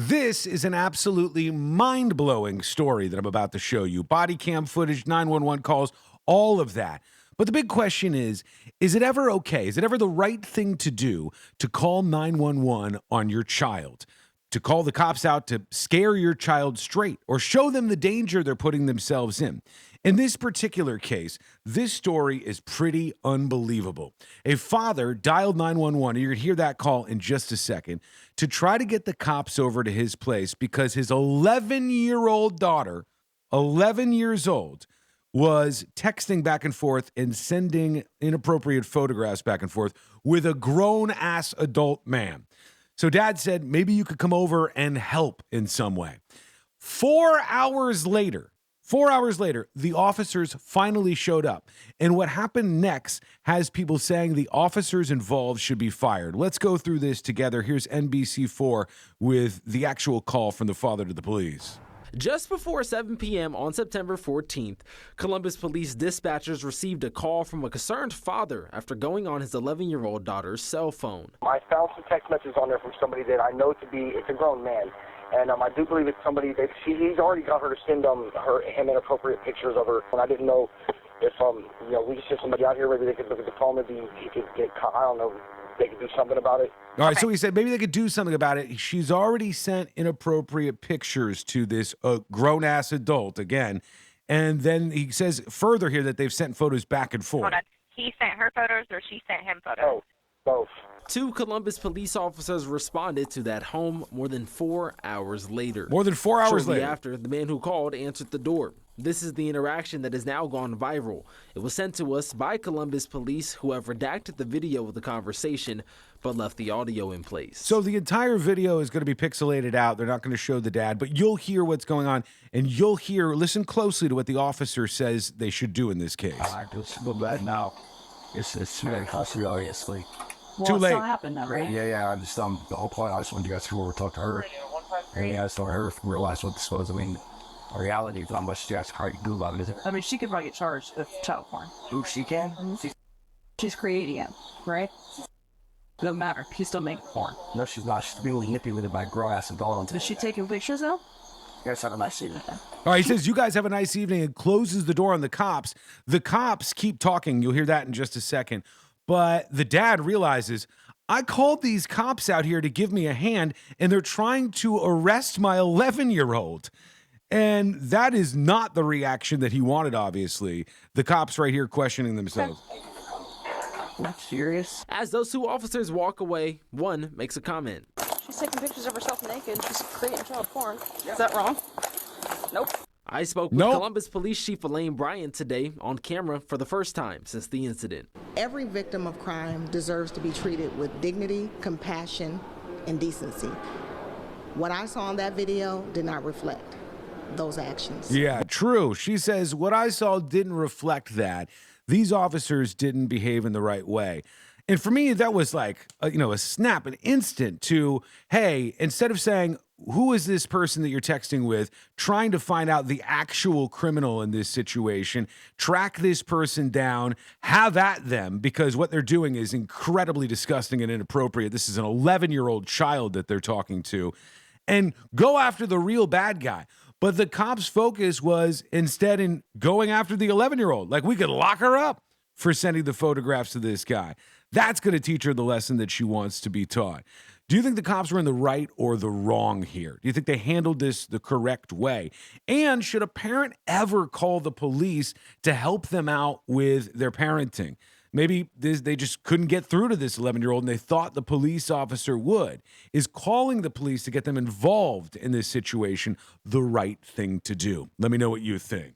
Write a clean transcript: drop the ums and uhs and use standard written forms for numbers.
This is an absolutely mind-blowing story that I'm about to show you. Body cam footage, 911 calls, all of that. But the big question is it ever okay? Is it ever the right thing to do to call 911 on your child? To call the cops out to scare your child straight or show them the danger they're putting themselves in? In this particular case, this story is pretty unbelievable. A father dialed 911, and you're going to hear that call in just a second, to try to get the cops over to his place because his 11-year-old daughter, 11 years old, was texting back and forth and sending inappropriate photographs back and forth with a grown-ass adult man. So dad said, maybe you could come over and help in some way. 4 hours later, the officers finally showed up. And what happened next has people saying the officers involved should be fired. Let's go through this together. Here's NBC4 with the actual call from the father to the police. Just before 7 p.m. on September 14th, Columbus police dispatchers received a call from a concerned father after going on his 11-year-old daughter's cell phone. I found some text messages on there from somebody that I know to be, it's a grown man. And I do believe it's somebody that he's already got her to send him inappropriate pictures of her. And I didn't know if, we just sent somebody out here, maybe they could look at the phone, maybe he could get caught. I don't know. They could do something about it. All right, so he said maybe they could do something about it. She's already sent inappropriate pictures to this grown-ass adult again. And then he says further here that they've sent photos back and forth. Hold on. He sent her photos or she sent him photos? Oh, both. 2 Columbus police officers responded to that home more than 4 hours later. More than 4 hours Shortly later. after, the man who called answered the door. This is the interaction that has now gone viral. It was sent to us by Columbus police, who have redacted the video of the conversation, but left the audio in place. So the entire video is going to be pixelated out. They're not going to show the dad, but you'll hear what's going on, and listen closely to what the officer says they should do in this case. I just go back now. It's very costly, obviously. Well, Too late. It still happened, though, right? Yeah, I just, the whole point, I just wanted you guys to go over and talk to her. And I just want her to realize what this was. I mean, in reality, not much you guys can do about it, is it? I mean, she could probably get charged with child porn. Ooh, she can? She's creating it, right? Doesn't matter. She's still making porn. No, she's not. She's really nippy with it by grow ass and doll. Is she taking pictures, though? You guys have a nice evening. All right, he says, you guys have a nice evening, and closes the door on the cops. The cops keep talking. You'll hear that in just a second. But the dad realizes, I called these cops out here to give me a hand, and they're trying to arrest my 11-year-old. And that is not the reaction that he wanted, obviously. The cops right here questioning themselves. Not serious. As those 2 officers walk away, one makes a comment. She's taking pictures of herself naked. She's creating child porn. Is that wrong? Nope. I spoke with Columbus Police Chief Elaine Bryant today on camera for the first time since the incident. Every victim of crime deserves to be treated with dignity, compassion, and decency. What I saw in that video did not reflect those actions. Yeah, true. She says, what I saw didn't reflect that. These officers didn't behave in the right way. And for me, that was like, a snap, an instant to, hey, instead of saying, who is this person that you're texting with, trying to find out the actual criminal in this situation, track this person down, have at them, because what they're doing is incredibly disgusting and inappropriate. This is an 11-year-old child that they're talking to, and go after the real bad guy. But the cops' focus was instead in going after the 11-year-old. Like, we could lock her up for sending the photographs to this guy. That's going to teach her the lesson that she wants to be taught. Do you think the cops were in the right or the wrong here? Do you think they handled this the correct way? And should a parent ever call the police to help them out with their parenting? Maybe they just couldn't get through to this 11-year-old and they thought the police officer would. Is calling the police to get them involved in this situation the right thing to do? Let me know what you think.